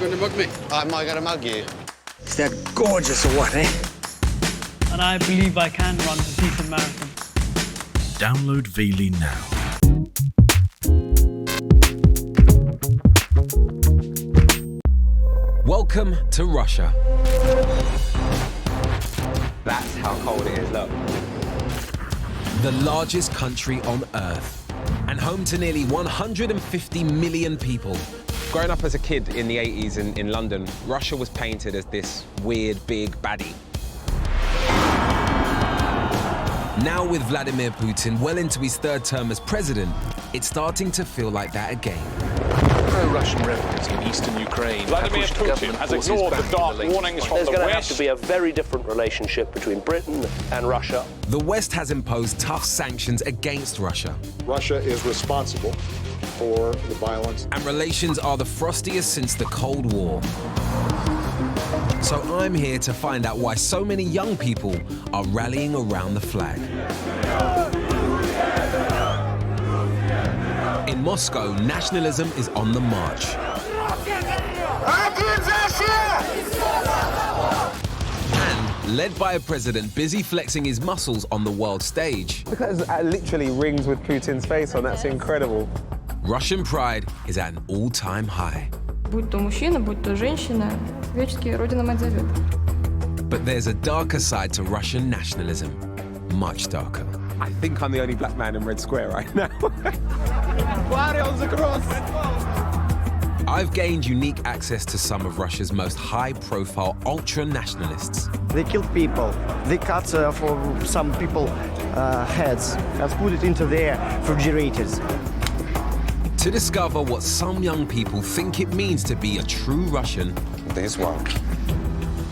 going to mug me? Am I going to mug you? Is that gorgeous or what, eh? And I believe I can run a decent marathon. Download Veely now. Welcome to Russia. That's how cold it is, look. The largest country on Earth, and home to nearly 150 million people. Growing up as a kid in the 80s in London, Russia was painted as this weird, big baddie. Now with Vladimir Putin well into his third term as president, it's starting to feel like that again. Pro-Russian rebels in eastern Ukraine. Vladimir Putin has ignored the dark warnings from the West. There's going to have to be a very different relationship between Britain and Russia. The West has imposed tough sanctions against Russia. Russia is responsible for the violence. And relations are the frostiest since the Cold War. So I'm here to find out why so many young people are rallying around the flag. In Moscow, nationalism is on the march. And led by a president busy flexing his muscles on the world stage. Look at that, literally rings with Putin's face on, that's incredible. Russian pride is at an all-time high. Будь то мужчина, будь то женщина, греческий родина мать завета. But there's a darker side to Russian nationalism, much darker. I think I'm the only black man in Red Square right now. I've gained unique access to some of Russia's most high-profile ultra-nationalists. They killed people. They cut for some people heads and put it into their refrigerators. To discover what some young people think it means to be a true Russian. This one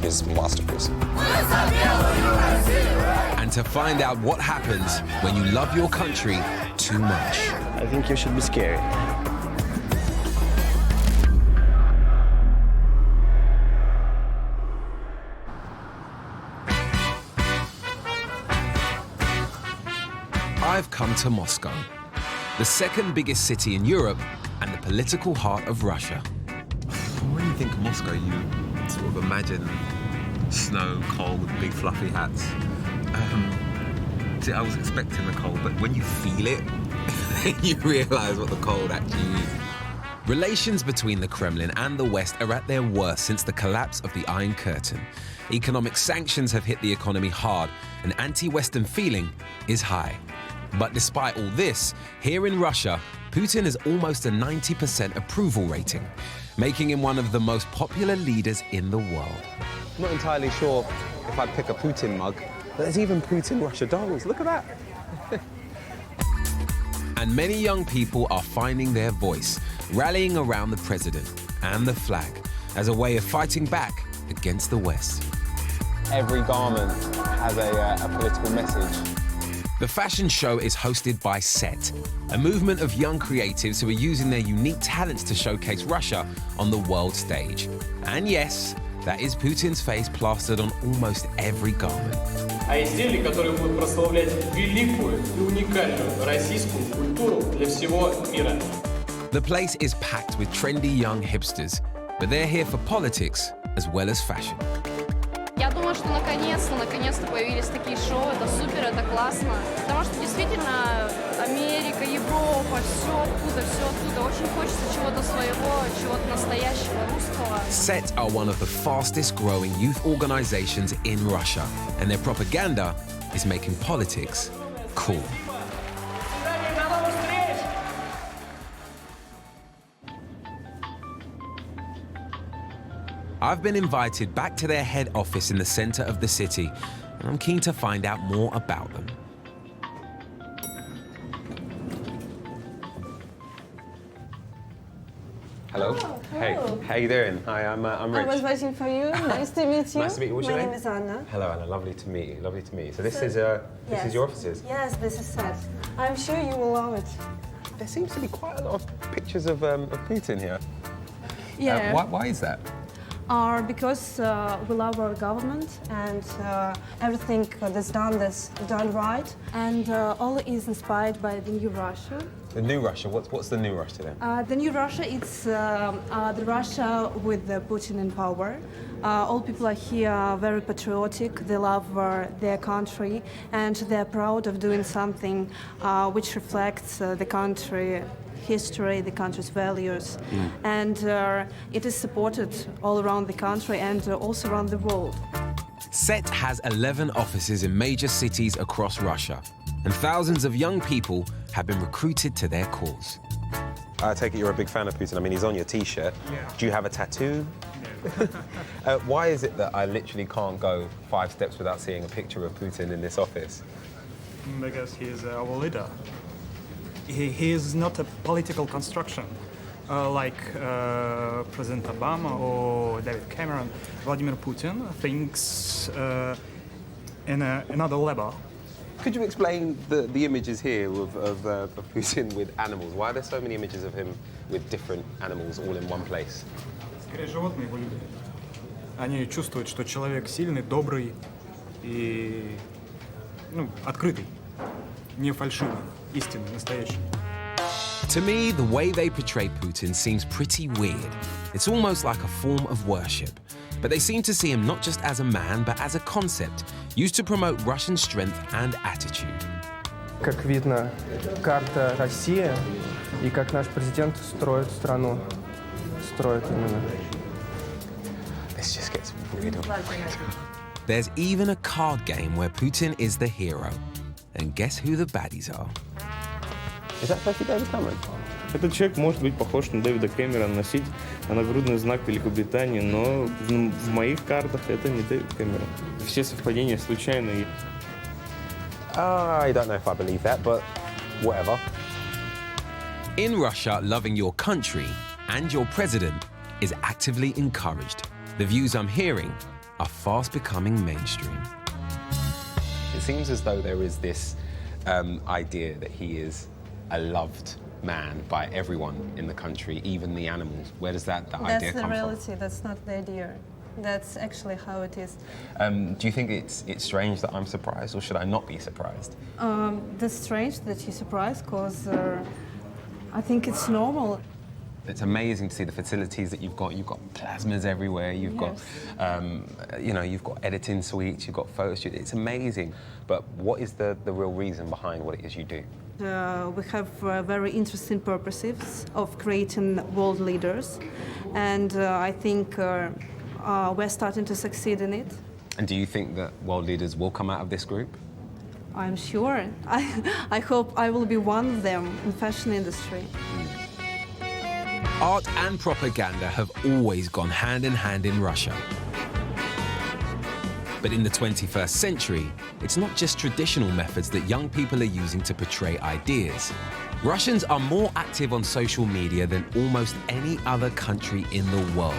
is masterpiece. And to find out what happens when you love your country too much. I think you should be scared. I've come to Moscow, the second biggest city in Europe and the political heart of Russia. When you think of Moscow, you sort of imagine snow, cold, big fluffy hats. I was expecting the cold, but when you feel it, you realise what the cold actually is. Relations between the Kremlin and the West are at their worst since the collapse of the Iron Curtain. Economic sanctions have hit the economy hard, and anti-Western feeling is high. But despite all this, here in Russia, Putin has almost a 90% approval rating, making him one of the most popular leaders in the world. I'm not entirely sure if I'd pick a Putin mug, but there's even Putin Russia dolls. Look at that. And many young people are finding their voice, rallying around the president and the flag as a way of fighting back against the West. Every garment has a political message. The fashion show is hosted by SET, a movement of young creatives who are using their unique talents to showcase Russia on the world stage. And yes, that is Putin's face plastered on almost every garment. А изделия, которые будут прославлять великую и уникальную российскую культуру для всего мира. The place is packed with trendy young hipsters, but they're here for politics as well as fashion. Я думаю, что наконец-то появились такие шоу. Это супер, это классно. Потому что действительно Америка, Европа, все оттуда. Очень хочется чего-то своего, чего-то настоящего, русского. SET are one of the fastest growing youth organizations in Russia, and their propaganda is making politics cool. I've been invited back to their head office in the center of the city, and I'm keen to find out more about them. Hello. Hey, how you doing? Hi, I'm Rich. I was waiting for you. Nice to meet you. Nice to meet you. What's your name? My name is Anna. Hello, Anna. Lovely to meet you. Lovely to meet you. So this is your offices. Yes, this is set. I'm sure you will love it. There seems to be quite a lot of pictures of Putin here. Yeah. Why is that? Because we love our government and everything that's done right. And all is inspired by the new Russia. The new Russia, what's the new Russia then? The new Russia, it's the Russia with Putin in power. All people are here very patriotic, they love their country, and they're proud of doing something which reflects the country history, the country's values, and it is supported all around the country and also around the world. SET has 11 offices in major cities across Russia, and thousands of young people have been recruited to their cause. I take it you're a big fan of Putin. I mean, he's on your T-shirt. Yeah. Do you have a tattoo? No. Why is it that I literally can't go 5 steps without seeing a picture of Putin in this office? Because he is our leader. He is not a political construction like President Obama or David Cameron. Vladimir Putin thinks in another level. Could you explain the images here of Putin with animals? Why are there so many images of him with different animals all in one place? Скорее, животные его любят. Они чувствуют, что человек сильный, добрый и открытый, не фальшивый, истинный, настоящий. To me, the way they portray Putin seems pretty weird. It's almost like a form of worship. But they seem to see him not just as a man, but as a concept, used to promote Russian strength and attitude. Как видно, карта России и как наш президент строит страну. Строит именно. This just gets weirder. There's even a card game where Putin is the hero. And guess who the baddies are? Is that supposed to be David Cameron? Этот человек может быть похож на Дэвида Кэмерона, носить нагрудный знак Великобритании, но в моих картах это не Дэвид Кэмерон. Все совпадения случайные. I don't know if I believe that, but whatever. In Russia, loving your country and your president is actively encouraged. The views I'm hearing are fast becoming mainstream. It seems as though there is this idea that he is a loved man by everyone in the country, even the animals. Where does that idea come from? That's the reality, that's not the idea. That's actually how it is. Do you think it's strange that I'm surprised, or should I not be surprised? That's strange that you're surprised, because I think it's normal. It's amazing to see the facilities that you've got. You've got plasmas everywhere. You've got, you've got editing suites. You've got photo studios. It's amazing. But what is the real reason behind what it is you do? We have very interesting purposes of creating world leaders, and I think we're starting to succeed in it. And do you think that world leaders will come out of this group? I'm sure. I hope I will be one of them in the fashion industry. Art and propaganda have always gone hand in hand in Russia. But in the 21st century, it's not just traditional methods that young people are using to portray ideas. Russians are more active on social media than almost any other country in the world.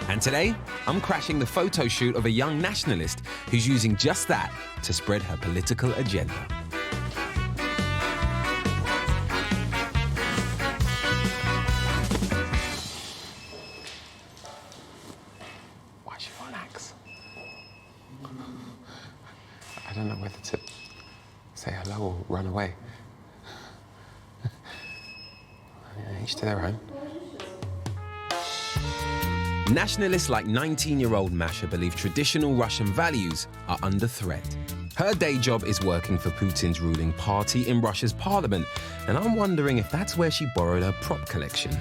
And today, I'm crashing the photo shoot of a young nationalist who's using just that to spread her political agenda. Why's she got an axe? I don't know whether to say hello or run away. Each to their own. Nationalists like 19-year-old Masha believe traditional Russian values are under threat. Her day job is working for Putin's ruling party in Russia's parliament, and I'm wondering if that's where she borrowed her prop collection.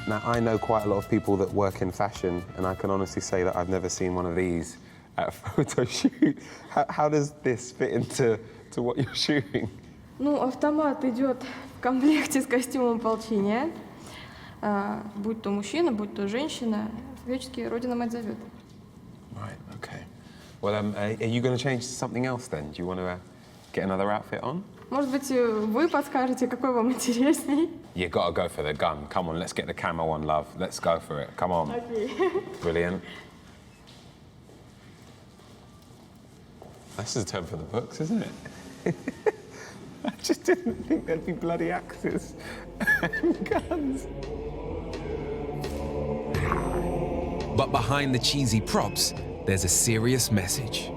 Now, I know quite a lot of people that work in fashion, and I can honestly say that I've never seen one of these at a photo shoot. How does this fit into what you're shooting? Ну, автомат идет в комплекте с костюмом ополчения. Будь то мужчина, будь то женщина, всячески Родина-мать зовет. Right, okay. Well, are you going to change to something else then? Do you want to get another outfit on? Может быть, вы подскажете, какой вам интересней? You got to go for the gun. Come on, let's get the camo on, love. Let's go for it. Come on. Okay. Brilliant. This is a term for the books, isn't it? I just didn't think there'd be bloody axes and guns. But behind the cheesy props, there's a serious message.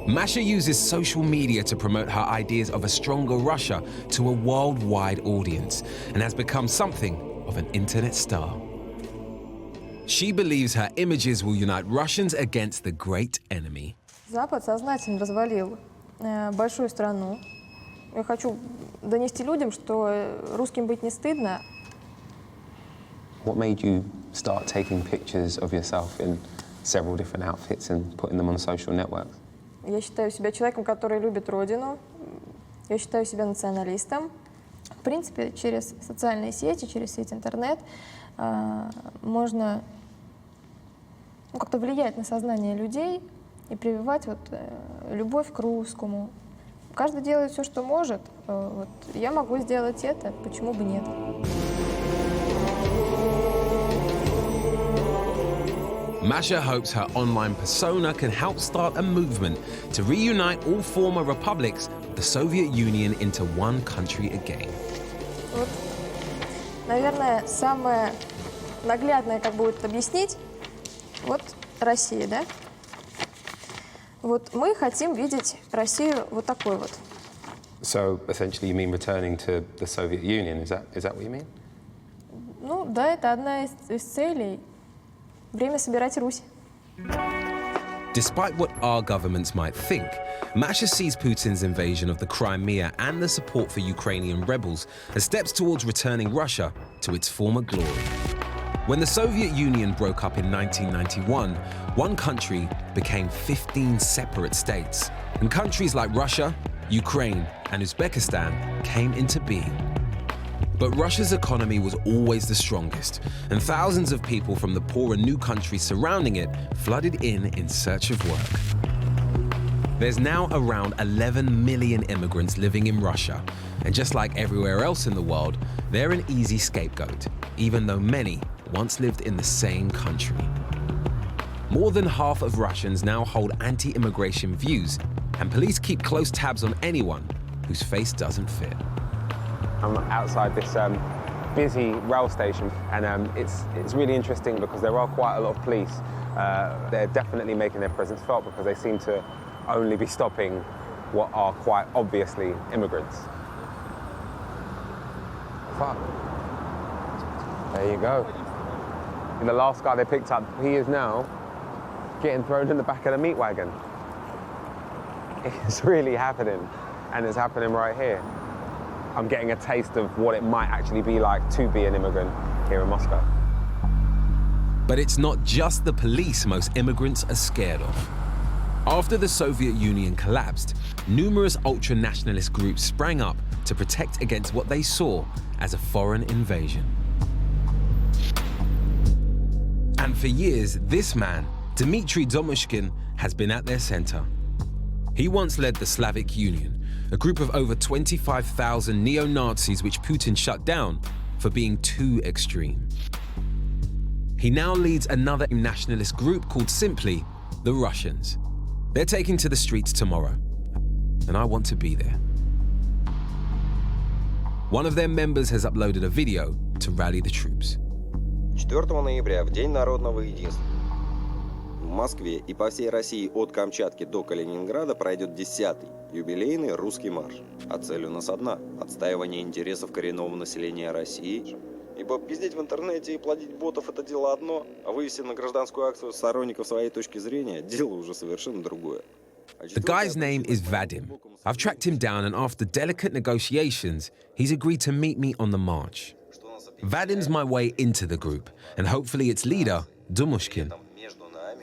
Masha uses social media to promote her ideas of a stronger Russia to a worldwide audience and has become something of an internet star. She believes her images will unite Russians against the great enemy. Запад сознательно развалил большую страну. Я хочу донести людям, что русским быть не стыдно. What made you start taking pictures of yourself in several different outfits and putting them on social networks? Я считаю себя человеком, который любит родину. Я считаю себя националистом. В принципе, через социальные сети, через сеть интернет можно как-то влиять на сознание людей и прививать любовь к русскому. Каждый делает все, что может. Я могу сделать это, почему бы нет? Masha hopes her online persona can help start a movement to reunite all former republics of the Soviet Union into one country again. Вот, наверное, самое наглядное, как будет объяснить, вот Россия, да? Вот мы хотим видеть Россию вот такой вот. So essentially you mean returning to the Soviet Union, is that what you mean? Ну да, это одна из целей. Время собирать Русь. Despite what our governments might think, Masha sees Putin's invasion of the Crimea and the support for Ukrainian rebels as steps towards returning Russia to its former glory. When the Soviet Union broke up in 1991, one country became 15 separate states, and countries like Russia, Ukraine, and Uzbekistan came into being. But Russia's economy was always the strongest, and thousands of people from the poorer new countries surrounding it flooded in search of work. There's now around 11 million immigrants living in Russia, and just like everywhere else in the world, they're an easy scapegoat, even though many once lived in the same country. More than half of Russians now hold anti-immigration views, and police keep close tabs on anyone whose face doesn't fit. I'm outside this busy rail station, and it's really interesting because there are quite a lot of police. They're definitely making their presence felt because they seem to only be stopping what are quite obviously immigrants. Fuck. There you go. And the last guy they picked up, he is now getting thrown in the back of the meat wagon. It's really happening, and it's happening right here. I'm getting a taste of what it might actually be like to be an immigrant here in Moscow. But it's not just the police most immigrants are scared of. After the Soviet Union collapsed, numerous ultra-nationalist groups sprang up to protect against what they saw as a foreign invasion. And for years, this man, Dmitry Domushkin, has been at their center. He once led the Slavic Union, a group of over 25,000 neo-Nazis which Putin shut down for being too extreme. He now leads another nationalist group called simply the Russians. They're taking to the streets tomorrow, and I want to be there. One of their members has uploaded a video to rally the troops. 4 ноября, в День народного единства, в Москве и по всей России от Камчатки до Калининграда пройдет 10-й юбилейный русский марш. А цель у нас одна – отстаивание интересов коренного населения России. Ибо пиздеть в интернете и плодить ботов – это дело одно, а вывести на гражданскую акцию сторонников своей точки зрения – дело уже совершенно другое. The guy's name is Vadim. I've tracked him down, and after delicate negotiations, he's agreed to meet me on the march. Vadim's my way into the group, and hopefully its leader, Domushkin.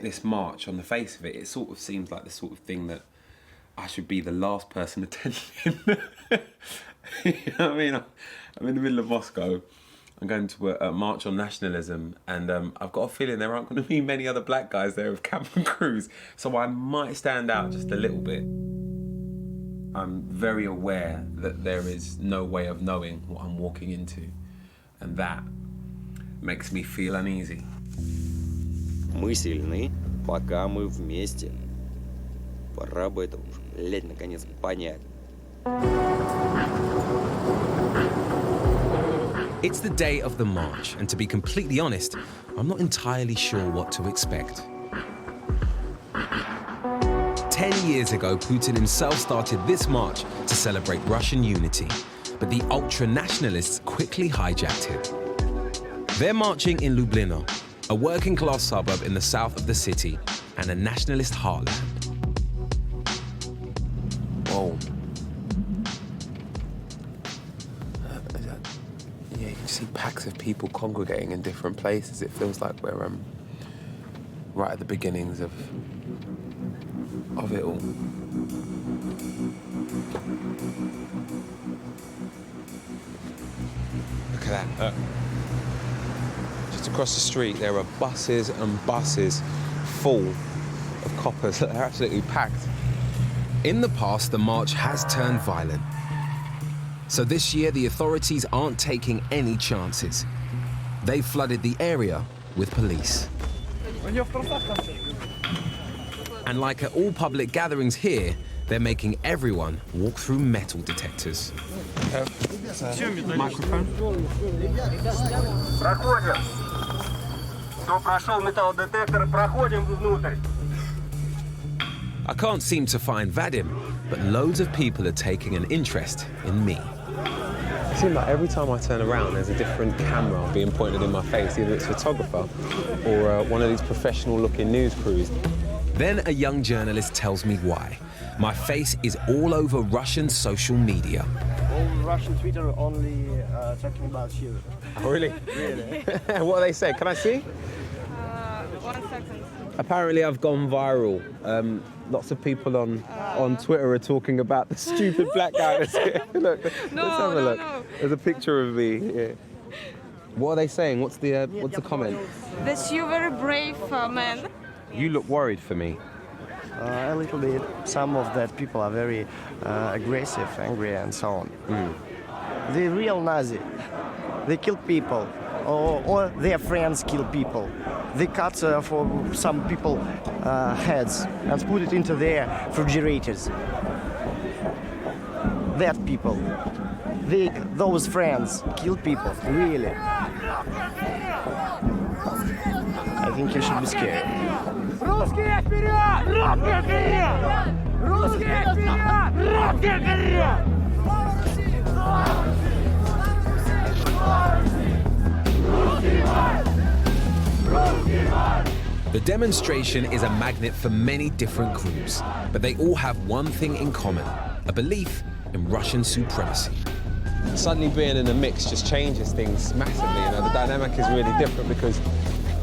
This march, on the face of it, it sort of seems like the sort of thing that I should be the last person attending. You know what I mean? I'm in the middle of Moscow. I'm going to a march on nationalism, and I've got a feeling there aren't going to be many other black guys there with cap and crews, so I might stand out just a little bit. I'm very aware that there is no way of knowing what I'm walking into, and that makes me feel uneasy. Мы сильны, пока мы вместе. Пора бы это уже, блядь, наконец понять. It's the day of the march, and to be completely honest, I'm not entirely sure what to expect. 10 years ago, Putin himself started this march to celebrate Russian unity, but the ultra-nationalists quickly hijacked him. They're marching in Lublino, a working-class suburb in the south of the city and a nationalist heartland. Whoa. Yeah, you can see packs of people congregating in different places. It feels like we're right at the beginnings of it all. Look at that. Just across the street, there are buses and buses full of coppers. They're absolutely packed. In the past, the march has turned violent. So this year, the authorities aren't taking any chances. They flooded the area with police. And like at all public gatherings here, they're making everyone walk through metal detectors. Microphone. I can't seem to find Vadim, but loads of people are taking an interest in me. It seems like every time I turn around, there's a different camera being pointed in my face, either it's a photographer or one of these professional-looking news crews. Then a young journalist tells me why. My face is all over Russian social media. All Russian Twitter only talking about you. Oh, really? Really? What do they say? Can I see? 1 second. Apparently I've gone viral. Lots of people on Twitter are talking about the stupid black guy that's here. Look, let's have a look. No. There's a picture of me here. What are they saying? What's the comment? That you're very brave man. You look worried for me. A little bit. Some of that people are very aggressive, angry, and so on. The real Nazi, they kill people, or their friends kill people. They cut for some people heads and put it into their refrigerators. That people, those friends kill people, really. I think you should be scared. Русские вперед! Русские вперед! Русские вперед! Русские вперед! The demonstration is a magnet for many different groups, but they all have one thing in common, a belief in Russian supremacy. Suddenly being in the mix just changes things massively. You know, the dynamic is really different because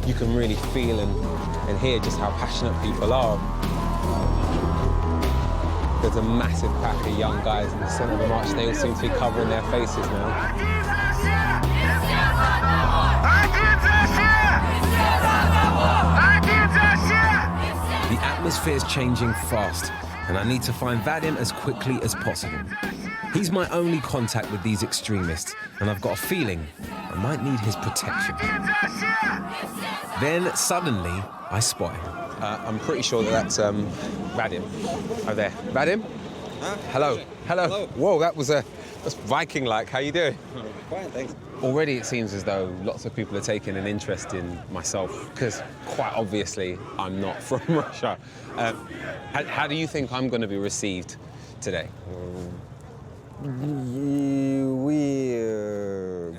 you can really feel and hear just how passionate people are. There's a massive pack of young guys in the centre of the march. They all seem to be covering their faces now. The atmosphere is changing fast, and I need to find Vadim as quickly as possible. He's my only contact with these extremists, and I've got a feeling I might need his protection. Then, suddenly, I spot him. I'm pretty sure that's Vadim. Oh, there. Vadim? Huh? Hello. Hello. Hello. Whoa, that's Viking-like. How you doing? Fine, thanks. Already it seems as though lots of people are taking an interest in myself, because quite obviously I'm not from Russia. How do you think I'm going to be received today? We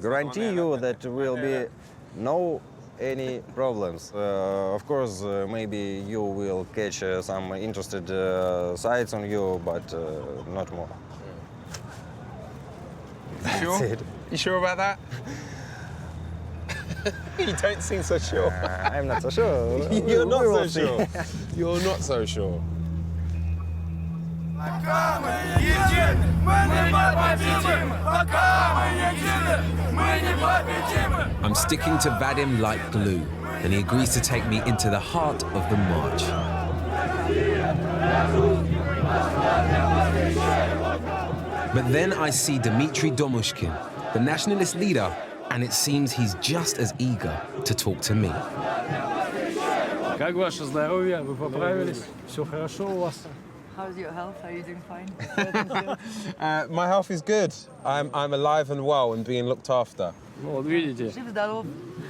guarantee you that there will be no any problems. Of course, maybe you will catch some interested sites on you, but not more. You sure? You sure about that? You don't seem so sure. I'm not so sure. You're not so sure. You're not so sure. I'm sticking to Vadim like glue, and he agrees to take me into the heart of the march. But then I see Dmitry Domushkin, the nationalist leader, and it seems he's just as eager to talk to me. Как ваше здоровье? Вы поправились? Все хорошо у вас? How's your health? Are you doing fine? My health is good. I'm alive and well and being looked after. Ну вот видите,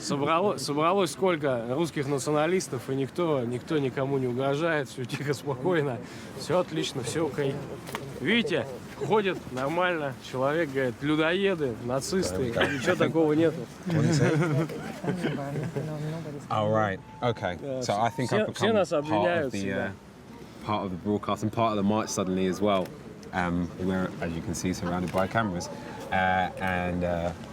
собралось сколько русских националистов, и никто никому не угрожает, все тихо, спокойно, все отлично, все окей. Видите, ходят нормально, человек говорит, людоеды, нацисты, ничего такого нету. All right, okay. So I think I've become part of the broadcast and part of the march suddenly as well. We're, as you can see, surrounded by cameras. And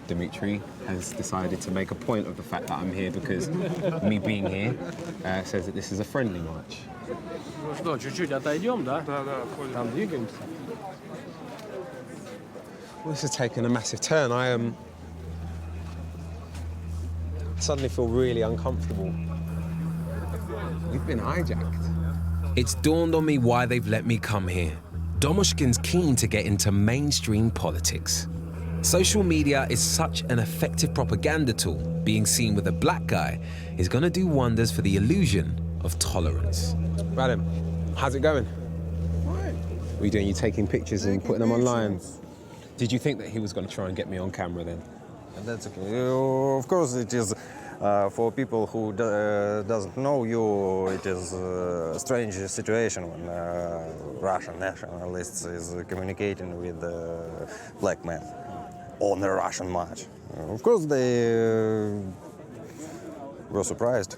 Dimitri has decided to make a point of the fact that I'm here because me being here says that this is a friendly march. Ну что, чуть-чуть отойдем, да? Да, там двигаемся. Well, this has taken a massive turn. I suddenly feel really uncomfortable. We've been hijacked. It's dawned on me why they've let me come here. Domoshkin's keen to get into mainstream politics. Social media is such an effective propaganda tool. Being seen with a black guy is going to do wonders for the illusion of tolerance. Madam, how's it going? What are you doing? You taking pictures and putting them online? Did you think that he was going to try and get me on camera then? That's okay. Of course it is. For people who doesn't know you, it is a strange situation when Russian nationalists is communicating with black men on the Russian march. Of course they were surprised.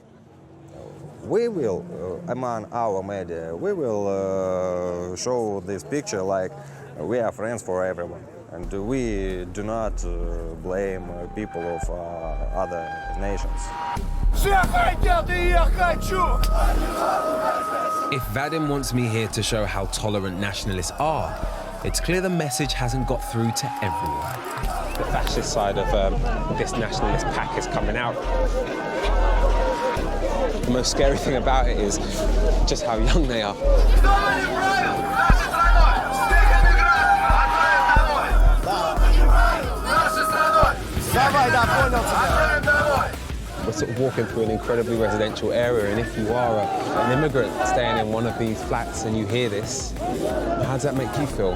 We will, among our media, we will show this picture like we are friends for everyone. And we do not blame people of other nations. If Vadim wants me here to show how tolerant nationalists are, it's clear the message hasn't got through to everyone. The fascist side of this nationalist pack is coming out. The most scary thing about it is just how young they are. We're sort of walking through an incredibly residential area, and if you are an immigrant staying in one of these flats and you hear this, how does that make you feel?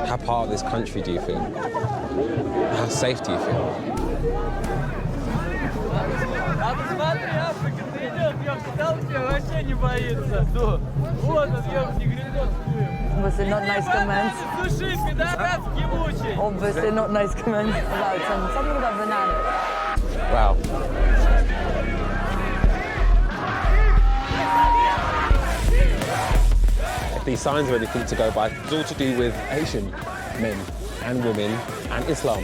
How part of this country do you feel? How safe do you feel? Obviously not nice comments. Obviously not nice comments about something about banana. Wow. If these signs are anything to go by, it's all to do with Asian men and women and Islam.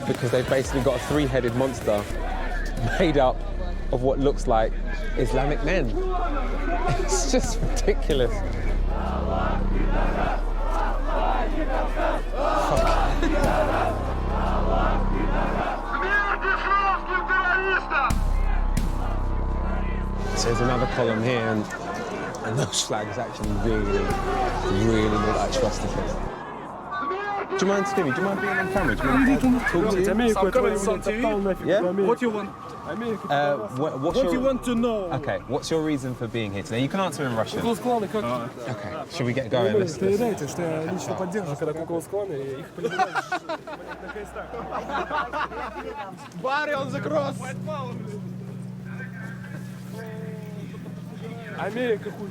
Because they've basically got a three-headed monster made up of what looks like Islamic men. It's just ridiculous. So there's another column here, and those flags actually really look like swastikas. Do you mind, Stevie? Do you mind being on camera? Do you mind talking to you? Yeah? What do you want? What do you want to know? Okay, what's your reason for being here today? You can answer in Russian. Okay, should we get going? Let's... Передайте, что я лично поддерживаю, когда кукловсконы, их поднимают на крестах. Barry on the cross! Америка хуй.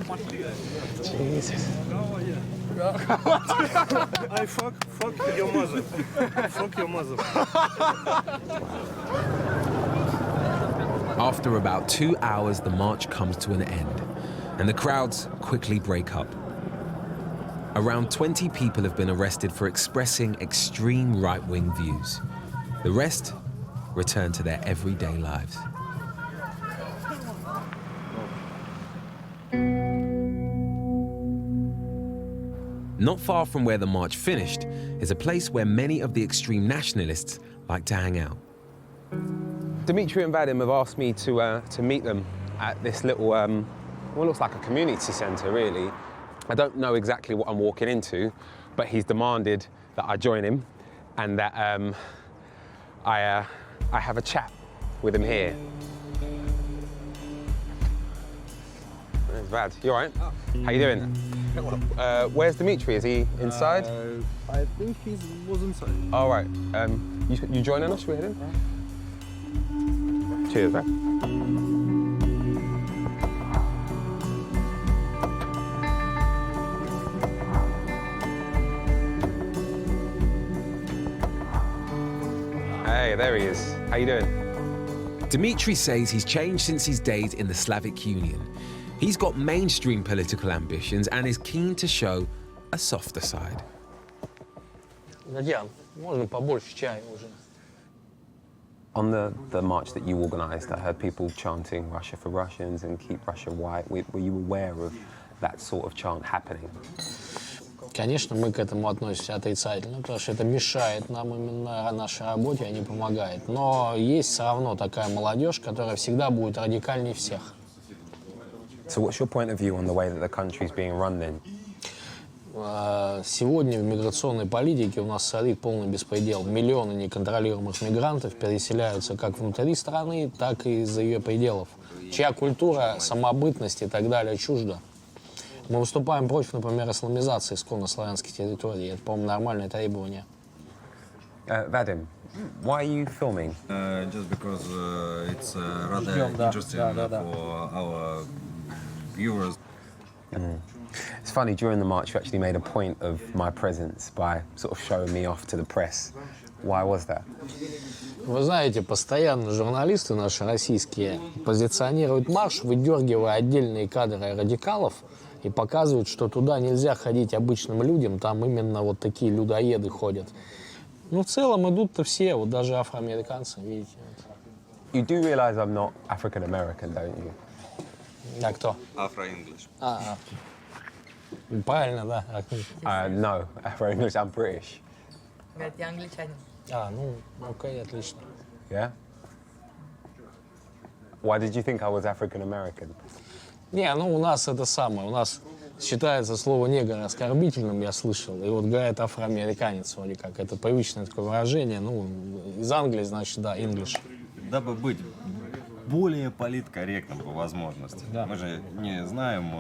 Jesus. I fuck your mother. Fuck your mother. After about 2 hours, the march comes to an end, and the crowds quickly break up. Around 20 people have been arrested for expressing extreme right-wing views. The rest return to their everyday lives. Not far from where the march finished is a place where many of the extreme nationalists like to hang out. Dimitri and Vadim have asked me to meet them at this little, what looks like a community centre, really. I don't know exactly what I'm walking into, but he's demanded that I join him and that I have a chat with him here. There's Vad. You all right? How you doing? Where's Dimitri? Is he inside? I think he was inside. All right. You joining us? We're Cheers, man. Hey, there he is. How you doing? Dmitry says he's changed since his days in the Slavic Union. He's got mainstream political ambitions and is keen to show a softer side. Надян, можно побольше чая уже. On the march that you organised, I heard people chanting Russia for Russians and keep Russia white. Were you aware of that sort of chant happening? Конечно, мы к этому относимся отрицательно, потому что это мешает нам именно нашей работе, а не помогает. Но есть все равно такая молодежь, которая всегда будет радикальнее всех. So what's your point of view on the way that the country is being run then? Сегодня в миграционной политике у нас царит полный беспредел. Миллионы неконтролируемых мигрантов переселяются как внутри страны, так и за ее пределов, чья культура, самобытность и так далее чужда. Мы выступаем против, например, исламизации исконно славянских территорий. Это, по-моему, нормальное требование. Vadim, why are you filming? Just because it's rather interesting for our viewers. It's funny, during the march you actually made a point of my presence by sort of showing me off to the press. Why was that? Вы знаете, постоянно журналисты наши российские позиционируют марш, выдергивая отдельные кадры радикалов и показывают, что туда нельзя ходить обычным людям, там именно вот такие людоеды ходят. Ну, в целом идут-то все, вот даже афроамериканцы, видите. You do realize I'm not African American, don't you? А кто? Afro-English. Правильно, да. No, Afro-English, I'm British. Говорит, я англичанин. Ну, окей, отлично. Yeah? Why did you think I was African American? Не, ну у нас это самое, у нас считается слово негр оскорбительным, я слышал, и вот говорят афроамериканец вроде как, это привычное такое выражение, ну, из Англии, значит, да, English. Дабы быть более политкорректным по возможности. Да. Мы же не знаем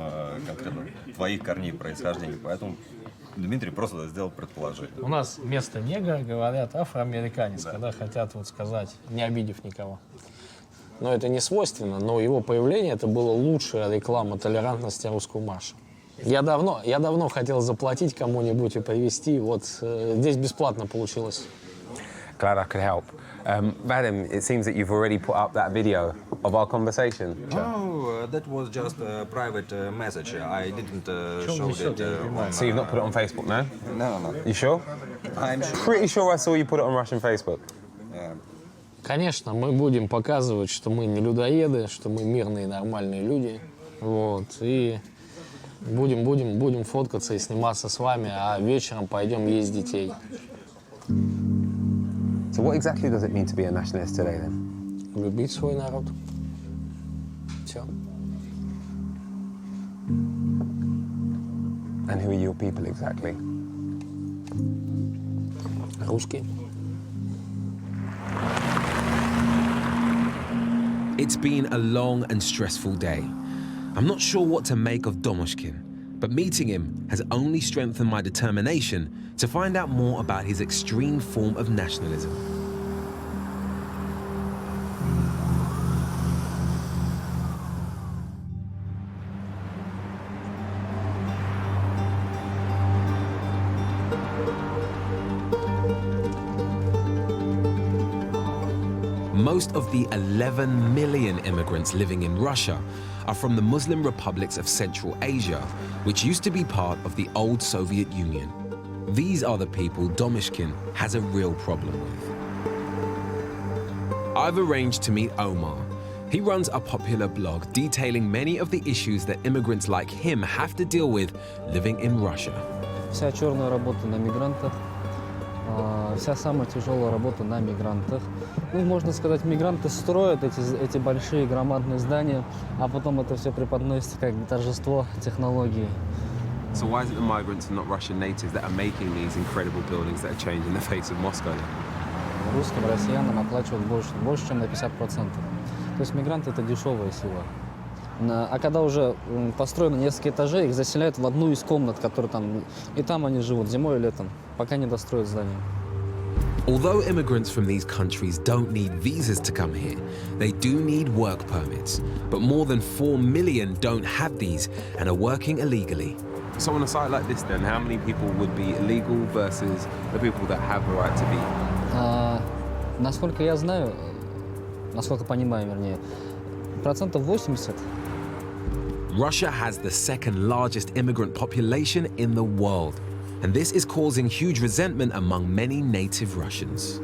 конкретно твоих корней происхождения, поэтому Дмитрий просто сделал предположение. У нас вместо негра говорят афроамериканец, когда хотят вот сказать, не обидев никого. Но это не свойственно, но его появление это было лучшая реклама толерантности русского марша. Я давно хотел заплатить кому-нибудь и привезти, вот здесь бесплатно получилось. Glad I could help. Vadim, it seems that you've already put up that video of our conversation. Oh, that was just a private message. I didn't show it on... So you've not put it on Facebook, no? No. You sure? I'm sure. Pretty sure I saw you put it on Russian Facebook. Yeah. Конечно, мы будем показывать, что мы не людоеды, что мы мирные, нормальные люди. Вот, и будем фоткаться и сниматься с вами, а вечером пойдем есть детей. So what exactly does it mean to be a nationalist today then? Любить свой народ. Все. And who are your people exactly? Русские. It's been a long and stressful day. I'm not sure what to make of Domoshkin, but meeting him has only strengthened my determination to find out more about his extreme form of nationalism. Most of the 11 million immigrants living in Russia are from the Muslim republics of Central Asia, which used to be part of the old Soviet Union. These are the people Domishkin has a real problem with. I've arranged to meet Omar. He runs a popular blog detailing many of the issues that immigrants like him have to deal with living in Russia. Вся черная работа на мигрантах, вся самая тяжелая работа на мигрантах. Ну, можно сказать, мигранты строят эти большие громадные здания, а потом это все преподносится как торжество технологий. So why is it the migrants and not Russian natives that are making these incredible buildings that are changing the face of Moscow? Русским, россиянам оплачивают больше, чем на 50%. То есть мигранты — это дешевая сила. А когда уже построено несколько этажей, их заселяют в одну из комнат, которые там, и там они живут зимой и летом, пока не достроят здание. Although immigrants from these countries don't need visas to come here, they do need work permits. But more than 4 million don't have these and are working illegally. So on a site like this then, how many people would be illegal versus the people that have the right to be? Насколько я знаю, насколько понимаю, вернее, 80%. Russia has the second largest immigrant population in the world. And this is causing huge resentment among many native Russians.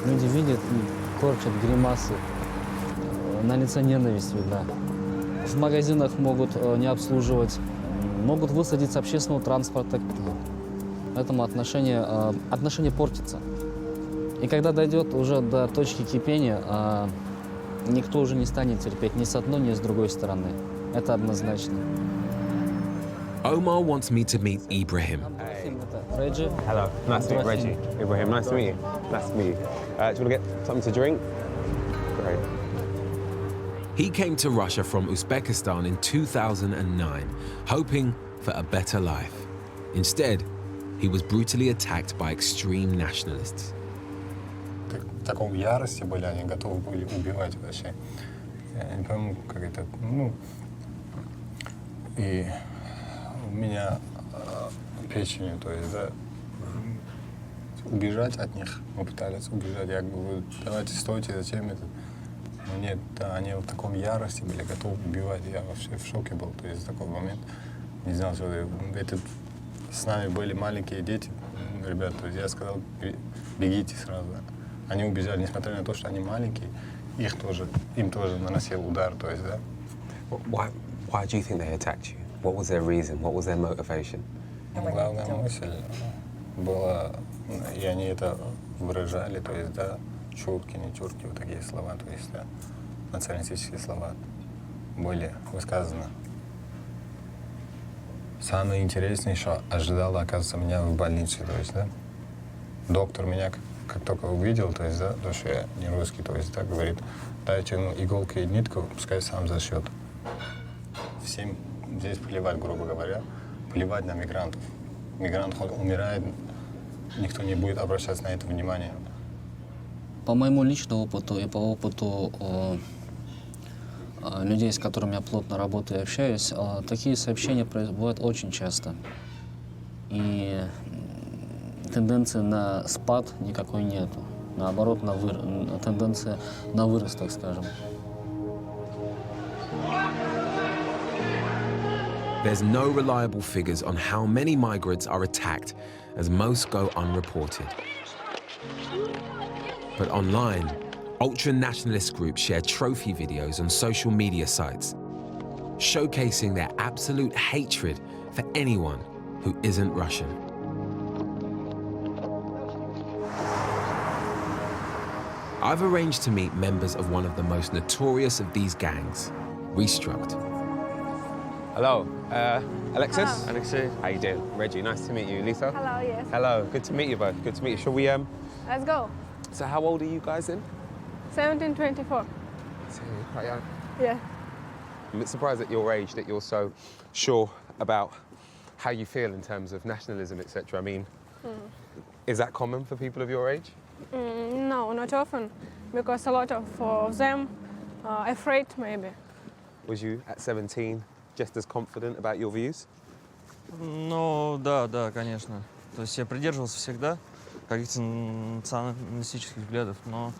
Люди видят и корчат гримасы. На лице ненависть видна. В магазинах могут не обслуживать, могут высадить с общественного транспорта. Поэтому отношение портится. И когда дойдет уже до точки кипения, никто уже не станет терпеть ни с одной, ни с другой стороны. Это однозначно. Omar wants me to meet Ibrahim. Reggie. Hello, nice to meet Reggie. Ibrahim, nice to meet you. Nice to meet you. Do you want to get something to drink? Great. He came to Russia from Uzbekistan in 2009, hoping for a better life. Instead, he was brutally attacked by extreme nationalists. В таком ярости были, они готовы были убивать вообще. Я не пойму, как это, и у меня печенью, то есть, да, убежать от них, мы пытались убежать. Я говорю, давайте стойте, зачем это? Но нет, да, они в таком ярости были, готовы убивать. Я вообще в шоке был, то есть в такой момент не знал, что это с нами были маленькие дети, ребята, то есть я сказал, бегите сразу. Они убежали, несмотря на то, что они маленькие, им тоже наносил удар, то есть, да. Why do you think they attacked you? What was their reason? What was their motivation? Главная мысль была, и они это выражали, то есть, да, чурки, не чурки, вот такие слова, то есть, да, националистические слова были высказаны. Самое интересное, что ожидало, оказывается, меня в больнице, то есть, да. Доктор меня как только увидел, то есть, да, то, что я не русский, то есть, да, говорит, дайте ему иголку и нитку, пускай сам зашьет. Всем здесь плевать, грубо говоря, плевать на мигрантов. Мигрант хоть умирает, никто не будет обращаться на это внимание. По моему личному опыту и по опыту людей, с которыми я плотно работаю и общаюсь, такие сообщения бывают очень часто. И тенденции на спад никакой нету. Наоборот, тенденция на вырост, так скажем. There's no reliable figures on how many migrants are attacked, as most go unreported. But online, ultra-nationalist groups share trophy videos on social media sites, showcasing their absolute hatred for anyone who isn't Russian. I've arranged to meet members of one of the most notorious of these gangs, Restruct. Hello, Alexis? Hello. Alexei. How you doing? Reggie, nice to meet you. Lisa? Hello, yes. Hello, good to meet you both. Good to meet you. Shall we, Let's go. So how old are you guys then? 17, 24. Quite young. Yeah. I'm a bit surprised at your age that you're so sure about how you feel in terms of nationalism, etc. I mean, is that common for people of your age? No, not often, because a lot of them are afraid, maybe. Was you, at 17, just as confident about your views? Ну, да, конечно. То есть я придерживался всегда каких-то националистических взглядов, но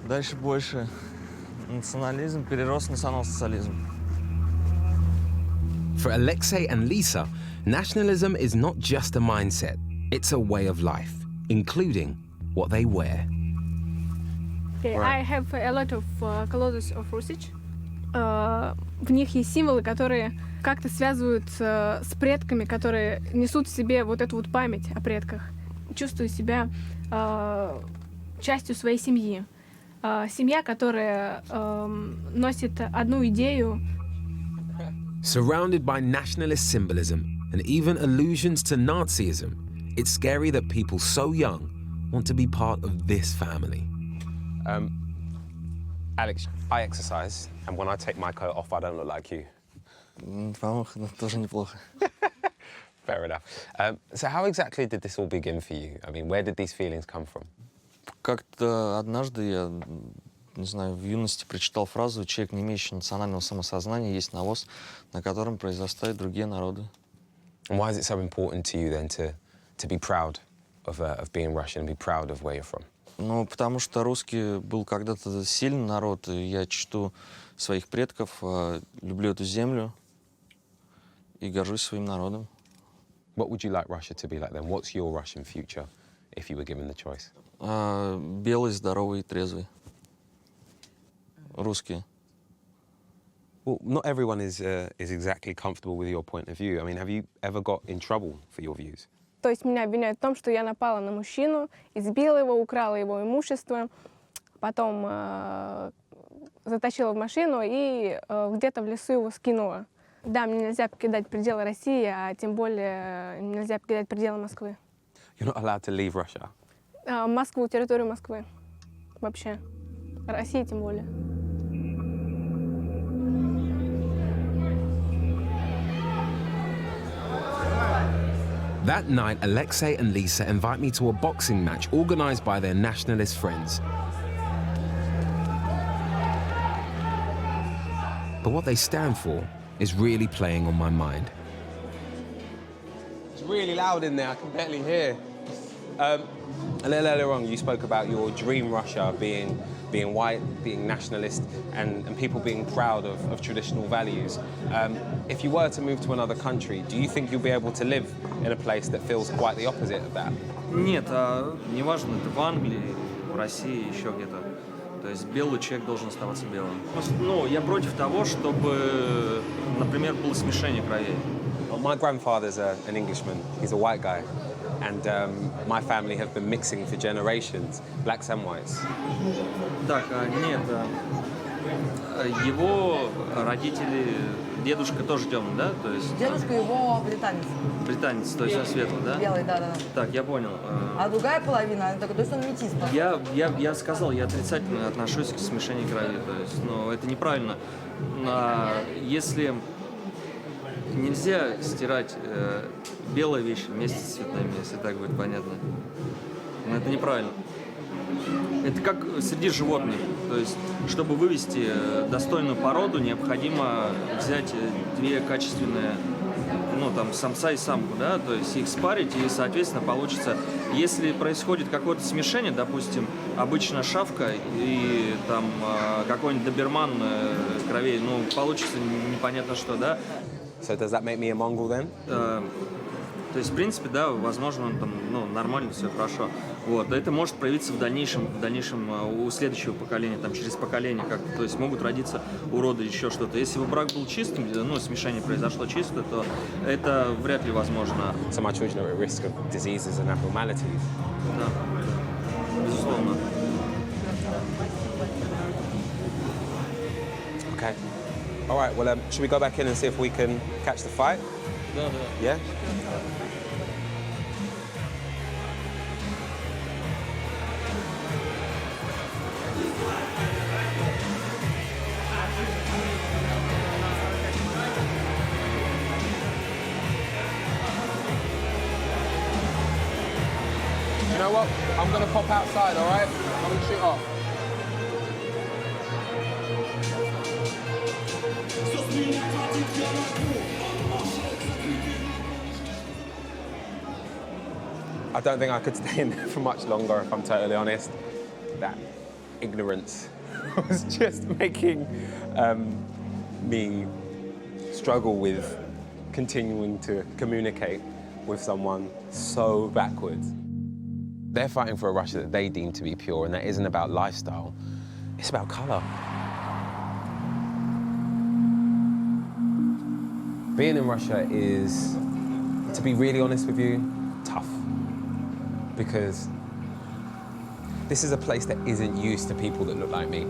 дальше больше национализм перерос в национал-социализм. For Alexei and Lisa, nationalism is not just a mindset, it's a way of life, including what they wear. Okay, I have a lot of clothes of Rusic. В них есть символы, которые как-то связываются с предками, которые несут в себе вот эту вот память о предках. Чувствую себя частью своей семьи. Семья, которая носит одну идею. Surrounded by nationalist symbolism and even allusions to Nazism, it's scary that people so young want to be part of this family. Alex, I exercise, and when I take my coat off, I don't look like you. По-моему, тоже неплохо. Fair enough. So how exactly did this all begin for you? I mean, where did these feelings come from? Как-то однажды я, не знаю, в юности прочитал фразу: «Человек, не имеющий национального самосознания, есть навоз, на котором произрастают другие народы». And why is it so important to you then to be proud of being Russian and be proud of where you're from? Ну, потому что русский был когда-то сильный народ, и я чту своих предков, люблю эту землю и горжусь своим народом. What would you like Russia to be like then? What's your Russian future if you were given the choice? Белый, здоровый, трезвый. Русские. Well, not everyone is exactly comfortable with your point of view. I mean, have you ever got in trouble for your views? То есть меня обвиняют в том, что я напала на мужчину, избила его, украла его имущество, потом затащила в машину и где-то в лесу его скинула. Да, мне нельзя покидать пределы России, а тем более нельзя покидать пределы Москвы. You're not allowed to leave Russia? Москву, территорию Москвы. Вообще. России тем более. That night, Alexei and Lisa invite me to a boxing match organised by their nationalist friends. But what they stand for is really playing on my mind. It's really loud in there, I can barely hear. A little earlier on, you spoke about your dream Russia being white, being nationalist, and people being proud of traditional values. If you were to move to another country, do you think you'll be able to live in a place that feels quite the opposite of that? Нет, неважно, это в Англии, в России, еще где-то. То есть белый человек должен оставаться белым. Ну, я против того, чтобы, например, было смешение кровей. Well, my grandfather's an Englishman. He's a white guy. And my family have been mixing for generations, blacks and whites. Так, нет, его родители, дедушка тоже темный, да? То есть... Дедушка его британец. Британец, то есть он светлый, да? Белый, да. Так, я понял. А другая половина, то есть он метис. Я сказал, я отрицательно отношусь к смешению крови, то есть, ну, это неправильно. Если нельзя стирать белые вещи вместе с цветными, если так будет понятно. Но это неправильно. Это как среди животных. То есть, чтобы вывести достойную породу, необходимо взять две качественные, ну, там, самца и самку, да, то есть их спарить, и, соответственно, получится, если происходит какое-то смешение, допустим, обычно шавка и там какой-нибудь доберман кровей, ну, получится непонятно что, да. So does that make me a Mongol then? То есть, в принципе, да, возможно, он там, ну, нормально, все хорошо. Вот, это может проявиться в дальнейшем у следующего поколения, там, через поколение как-то. То есть могут родиться уроды, еще что-то. Если бы брак был чистым, ну, смешение произошло чисто, то это вряд ли возможно. So my children are at risk of diseases and abnormalities. Да, безусловно. Okay. All right, well, should we go back in and see if we can catch the fight? Да. Yeah? You know what? I'm going to pop outside, all right? I'm going to shoot off. I don't think I could stay in there for much longer, if I'm totally honest. That ignorance was just making me struggle with continuing to communicate with someone so backwards. They're fighting for a Russia that they deem to be pure, and that isn't about lifestyle, it's about colour. Being in Russia is, to be really honest with you, tough. Because this is a place that isn't used to people that look like me.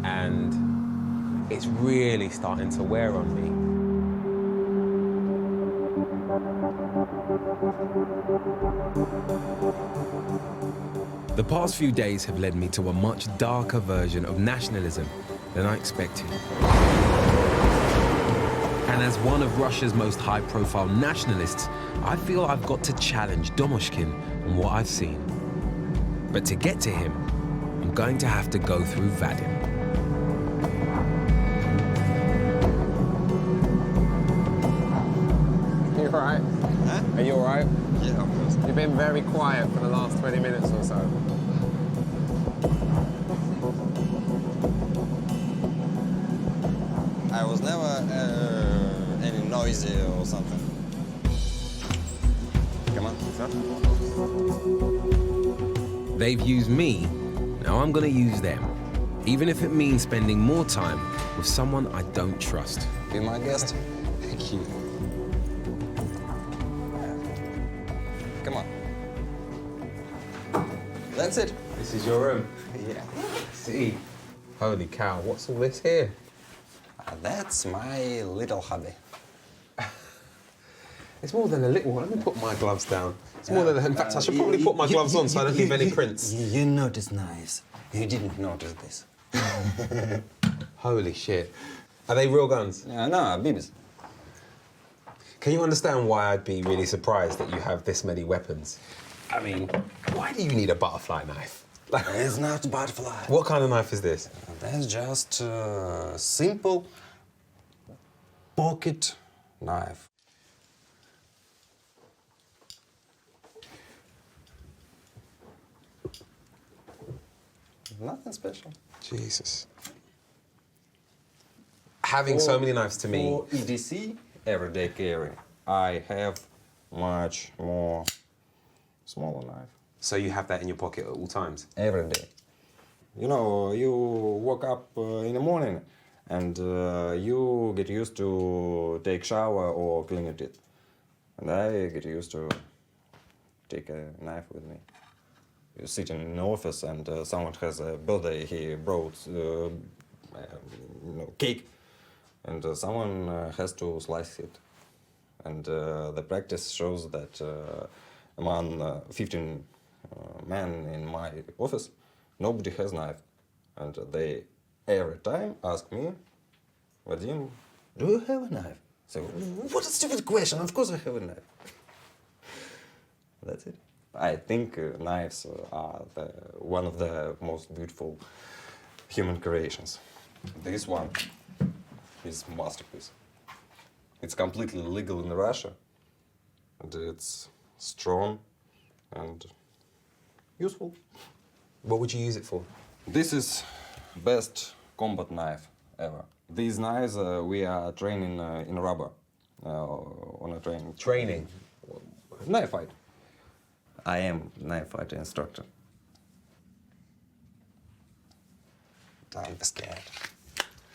And it's really starting to wear on me. The past few days have led me to a much darker version of nationalism than I expected. And as one of Russia's most high-profile nationalists, I feel I've got to challenge Domoshkin on what I've seen. But to get to him, I'm going to have to go through Vadim. Are you alright? Huh? Are you alright? Yeah, of course. You've been very quiet for the last 20 minutes or so. I was never any noisy or something. Come on, sir. They've used me, now I'm gonna use them. Even if it means spending more time with someone I don't trust. Be my guest. Thank you. Come on. That's it. This is your room? Yeah. See? Holy cow, what's all this here? That's my little hobby. It's more than a little one. Let me put my gloves down. It's more than... In fact, I should probably put my gloves on so I don't leave any prints. You noticed nice. You didn't notice this. Holy shit. Are they real guns? No, BBs. Can you understand why I'd be really surprised that you have this many weapons? I mean, why do you need a butterfly knife? It's not butterfly. What kind of knife is this? That's just simple pocket knife. Nothing special. Jesus. Having so many knives to me... For EDC, everyday carry, I have much more smaller knife. So you have that in your pocket at all times? Every day. You know, you wake up in the morning and you get used to take shower or clean your teeth. And I get used to take a knife with me. You sit in an office and someone has a birthday, he brought cake, and someone has to slice it. And the practice shows that among 15 men in my office, nobody has knife. And they every time ask me, Vadim, do you have a knife? So, what a stupid question, of course I have a knife. That's it. I think knives are one of the most beautiful human creations. This one is a masterpiece. It's completely legal in Russia, and it's strong and useful. What would you use it for? This is best combat knife ever. These knives we are training in rubber on a training. Training? Knife fight. I am knife fight instructor. I'm scared.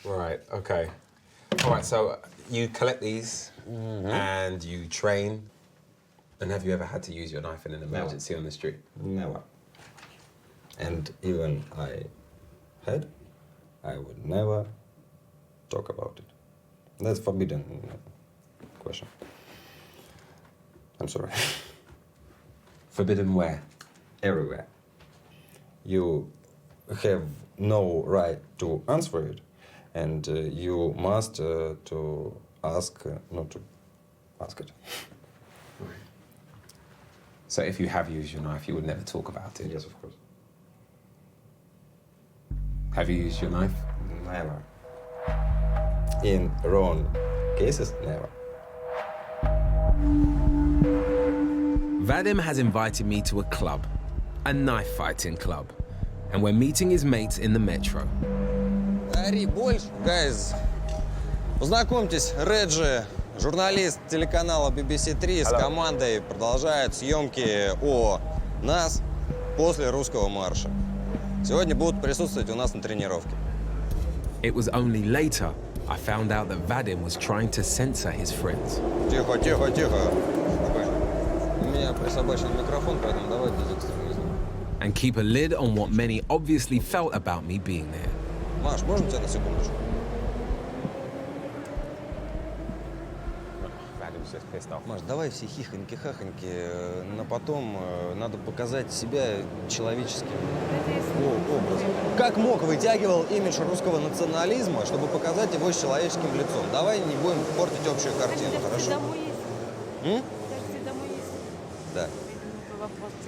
Right, okay. All right, so you collect these and you train. And have you ever had to use your knife in an emergency on the street? Never. And even I would never talk about it. That's forbidden question. I'm sorry. Forbidden where? Everywhere. You have no right to answer it, and you must to ask not to ask it. So if you have used your knife, you would never talk about it? Yes, of course. Have you used your knife? Never. In wrong cases, never. Vadim has invited me to a club, a knife fighting club, and we're meeting his mates in the metro. Ори больше, guys. Познакомьтесь, Реджи, журналист телеканала BBC 3 с командой продолжает съемки о нас после русского марша. Сегодня будут присутствовать у нас на тренировке. It was only later I found out that Vadim was trying to censor his friends. Тихо, тихо, тихо. У меня присобачен микрофон, поэтому давай без экстремизма. And keep a lid on what many obviously felt about me being there. Маш, можно тебя на секундочку? Vadim who's just pissed off. Маш, давай все хихоньки-хахоньки, но потом надо показать себя человеческим образом. Как мог вытягивал имидж русского национализма, чтобы показать его с человеческим лицом? Давай не будем портить общую картину, хорошо? Да.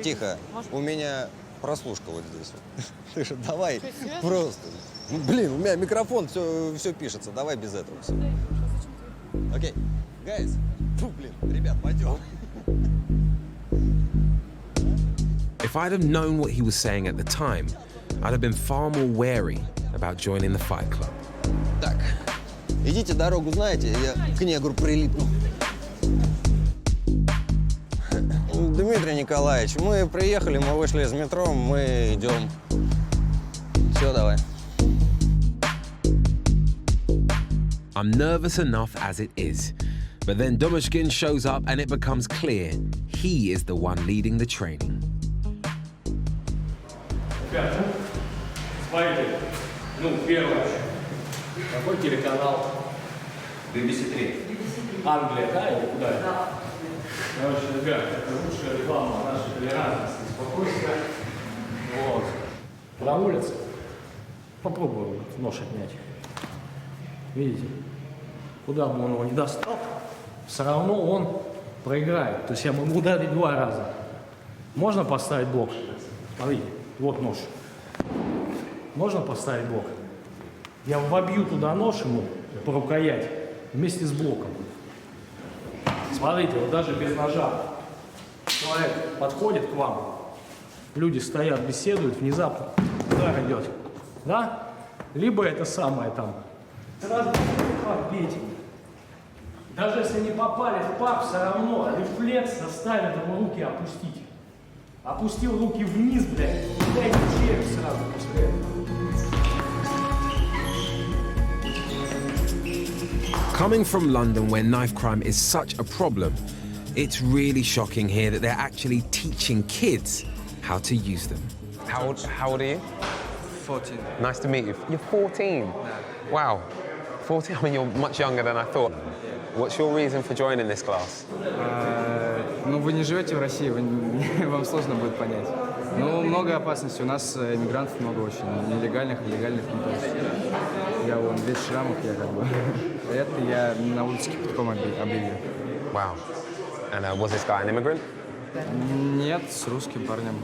Тихо, у меня прослушка вот здесь. Ты же давай просто. Ну, блин, у меня микрофон, все пишется, давай без этого все. Окей, guys. Фу, блин, ребят, пойдем. If I'd have known what he was saying at the time, I'd have been far more wary about joining the Fight Club. Так, идите дорогу знаете, я к негру прилипну. Дмитрий Николаевич, мы приехали, мы вышли из метро, мы идем. Все, давай. I'm nervous enough as it is, but then Domushkin shows up and it becomes clear he is the one leading the training. Смотрите, первое. Какой телеканал? BBC 3. Англия, да, или куда? Да. Короче, ребят, это лучшая реклама нашей толерантности, спокойствия. Вот. На улице попробую нож отнять. Видите? Куда бы он его не достал, все равно он проиграет. То есть я могу ударить 2 раза. Можно поставить блок? Смотрите, вот нож. Можно поставить блок? Я вобью туда нож ему по рукоять вместе с блоком. Смотрите, вот даже без ножа человек подходит к вам, люди стоят, беседуют, внезапно удар идет. Да? Либо это самое там. Сразу бейте. Даже если не попали в пах, все равно рефлекс заставит его руки опустить. Опустил руки вниз, блядь, и дайте челюсть сразу после этого. Coming from London, where knife crime is such a problem, it's really shocking here that they're actually teaching kids how to use them. How old are you? 14. Nice to meet you. You're 14? Wow. 14? I mean, you're much younger than I thought. What's your reason for joining this class? Ну, вы не живете в России, вам сложно будет понять. Ну, много опасностей. У нас иммигрантов много очень. Нелегальных, легальных. Ну, то есть я вон весь в шрамах, я как бы. Это я на улице кипятком обливаю. Wow. And was this guy an immigrant? Нет, с русским парнем.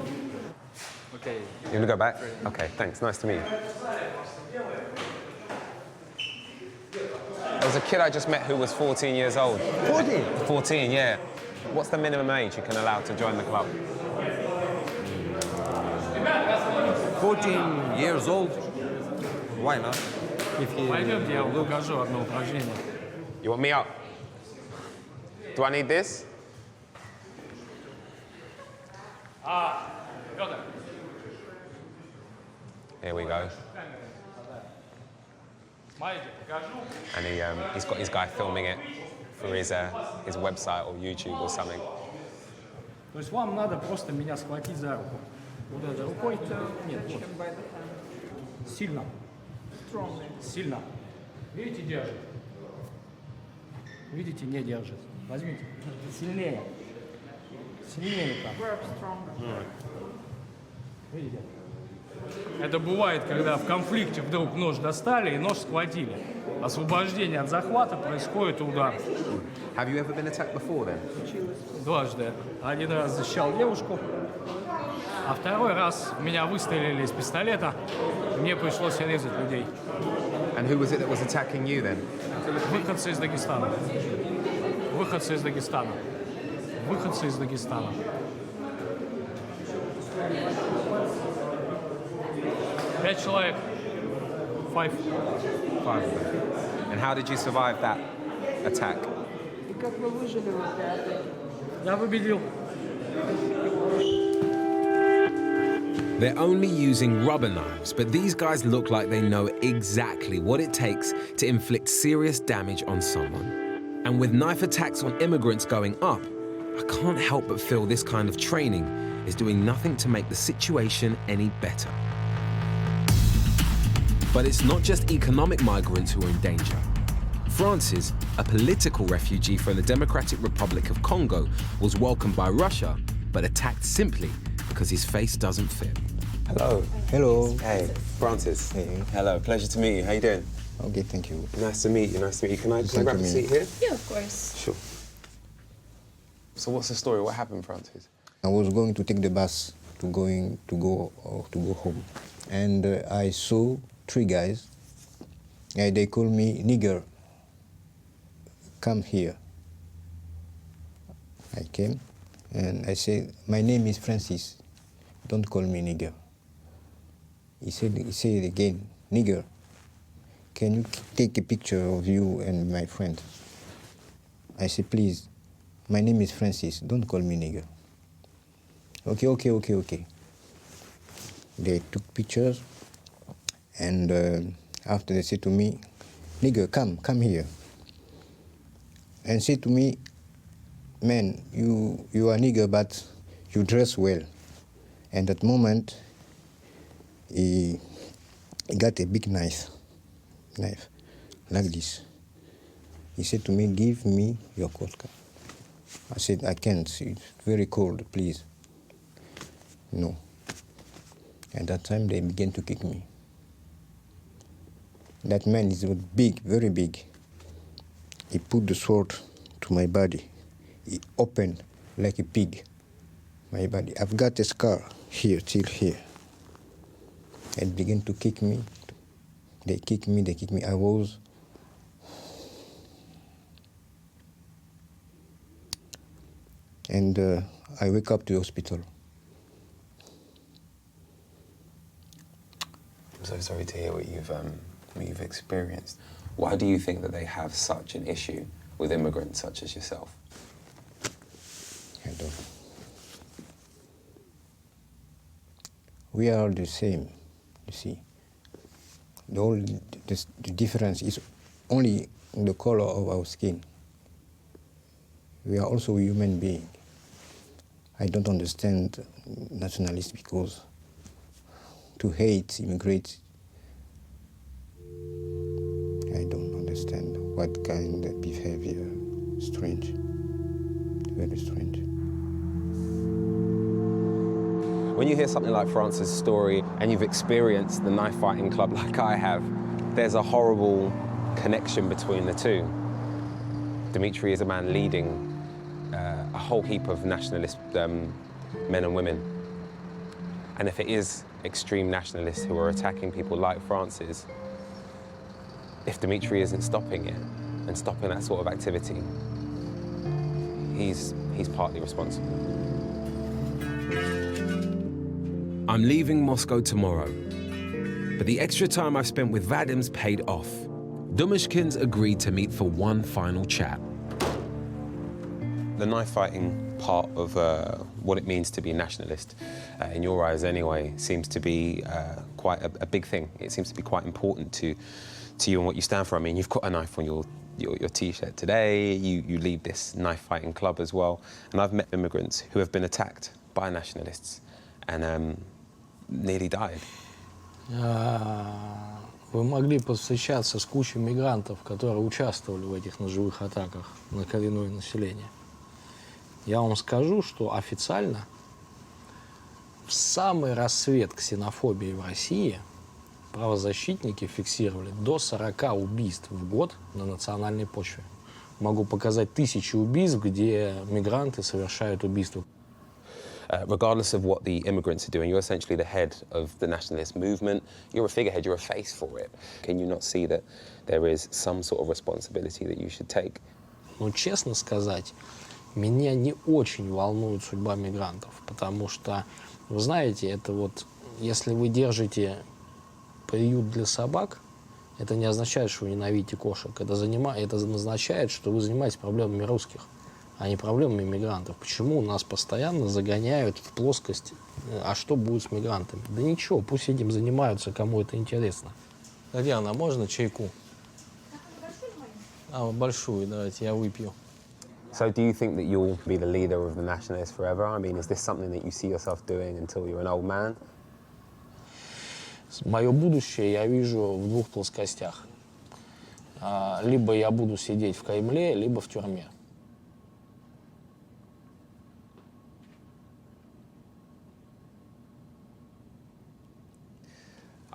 Okay. You want to go back? Okay, thanks. Nice to meet you. There was a kid I just met who was 14 years old. 14? 14, yeah. What's the minimum age you can allow to join the club? 14 years old? Why not? Пойдемте, я вам покажу одно упражнение. You want me up? Do I need this? Пётр. Here we go. Смотрите, покажу. And he's got his guy filming it for his website or YouTube or something. То есть вам надо просто меня схватить за руку. Вот этой рукой. Нет, вот. Сильно. Сильно. Видите, держит. Видите, не держит. Возьмите. Сильнее. Сильнее так. Видите? Это бывает, когда в конфликте вдруг нож достали и нож схватили. Освобождение от захвата происходит удар. Have you ever been attacked before then? Дважды. Один раз защищал девушку, а второй раз меня выстрелили из пистолета. Мне пришлось резать людей. And who was it that was attacking you then? Выходцы из Дагестана. Выходцы из Дагестана. Выходцы из Дагестана. Пять человек. Five. And how did you survive that attack? И как вы выжили в этой? Я победил. They're only using rubber knives, but these guys look like they know exactly what it takes to inflict serious damage on someone. And with knife attacks on immigrants going up, I can't help but feel this kind of training is doing nothing to make the situation any better. But it's not just economic migrants who are in danger. Francis, a political refugee from the Democratic Republic of Congo, was welcomed by Russia, but attacked simply because his face doesn't fit. Hello. Hello. Hey, Francis. Hey. Hello, pleasure to meet you. How you doing? Okay, thank you. Nice to meet you, nice to meet you. Can I grab a seat here? Yeah, of course. Sure. So what's the story? What happened, Francis? I was going to take the bus to go home, and I saw 3 guys. And they called me nigger. Come here. I came, and I said, my name is Francis. Don't call me nigger. He said it again, nigger. Can you take a picture of you and my friend? I said, please, my name is Francis. Don't call me nigger. Okay. They took pictures, and after they said to me, nigger, come here. And said to me, man, you are nigger, but you dress well. And at that moment, he got a big knife like this. He said to me, give me your vodka. I said, I can't, it's very cold, please. No. At that time, they began to kick me. That man is big, very big. He put the sword to my body. He opened like a pig my body. I've got a scar here, till here. And began to kick me. They kick me. I was... And I wake up to the hospital. I'm so sorry to hear what you've experienced. Why do you think that they have such an issue with immigrants such as yourself? I don't know. We are the same, you see. The difference is only in the color of our skin. We are also human beings. I don't understand nationalists because to hate immigrants, I don't understand what kind of behavior. Strange, very strange. When you hear something like Francis' story and you've experienced the knife fighting club like I have, there's a horrible connection between the two. Dimitri is a man leading a whole heap of nationalist men and women. And if it is extreme nationalists who are attacking people like Francis, if Dimitri isn't stopping it and stopping that sort of activity, he's partly responsible. I'm leaving Moscow tomorrow, but the extra time I've spent with Vadim's paid off. Dumashkins agreed to meet for one final chat. The knife fighting part of what it means to be a nationalist, in your eyes anyway, seems to be quite a big thing. It seems to be quite important to you and what you stand for. I mean, you've got a knife on your T-shirt today, you lead this knife fighting club as well, and I've met immigrants who have been attacked by nationalists and nearly died. Вы могли повстречаться с кучей мигрантов, которые участвовали в этих ножевых атаках на коренное население. Я вам скажу, что официально в самый рассвет ксенофобии в России правозащитники фиксировали до 40 убийств в год на национальной почве. Могу показать тысячи убийств, где мигранты совершают убийства. Regardless of what the immigrants are doing, you're essentially the head of the nationalist movement. You're a figurehead, you're a face for it. Can you not see that there is some sort of responsibility that you should take? Но, честно сказать, меня не очень волнует судьба мигрантов, потому что, вы знаете, это вот, если вы держите приют для собак, это не означает, что вы ненавидите кошек. Это означает, что вы занимаетесь проблемами русских, а не проблемами мигрантов. Почему нас постоянно загоняют в плоскость, а что будет с мигрантами? Да ничего, пусть этим занимаются, кому это интересно. Татьяна, можно чайку? Большую, давайте, я выпью. So do you think that you'll be the leader of the nationalists forever? I mean, is this something that you see yourself doing until you're an old man? Мое будущее я вижу в двух плоскостях. либо я буду сидеть в Кремле, либо в тюрьме.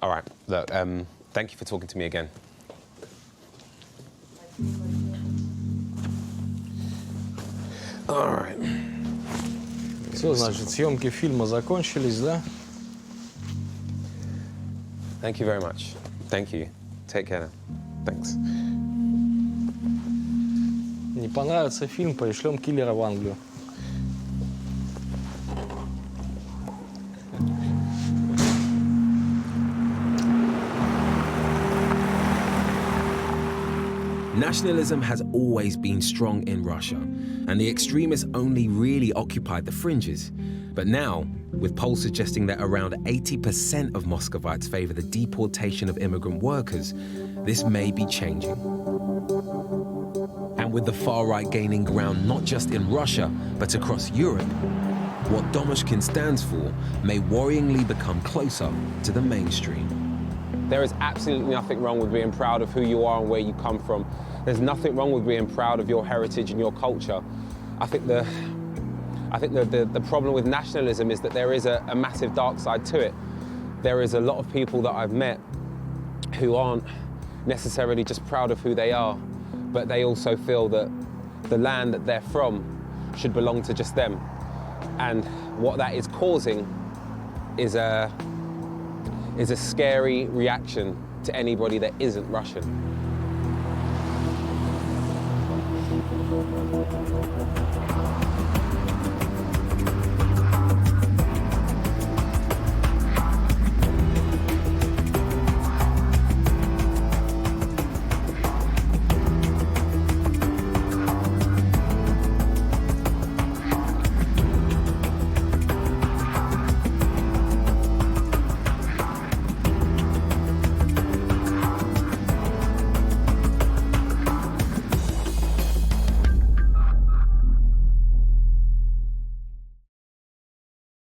All right, look, thank you for talking to me again. All right. Все, значит, съемки фильма закончились, да? Thank you very much. Thank you. Take care now. Thanks. Не понравится фильм, пришлем киллера в Англию. Nationalism has always been strong in Russia, and the extremists only really occupied the fringes. But now, with polls suggesting that around 80% of Muscovites favor the deportation of immigrant workers, this may be changing. And with the far right gaining ground not just in Russia, but across Europe, what Domashkin stands for may worryingly become closer to the mainstream. There is absolutely nothing wrong with being proud of who you are and where you come from. There's nothing wrong with being proud of your heritage and your culture. I think the problem with nationalism is that there is a massive dark side to it. There is a lot of people that I've met who aren't necessarily just proud of who they are, but they also feel that the land that they're from should belong to just them. And what that is causing is a scary reaction to anybody that isn't Russian.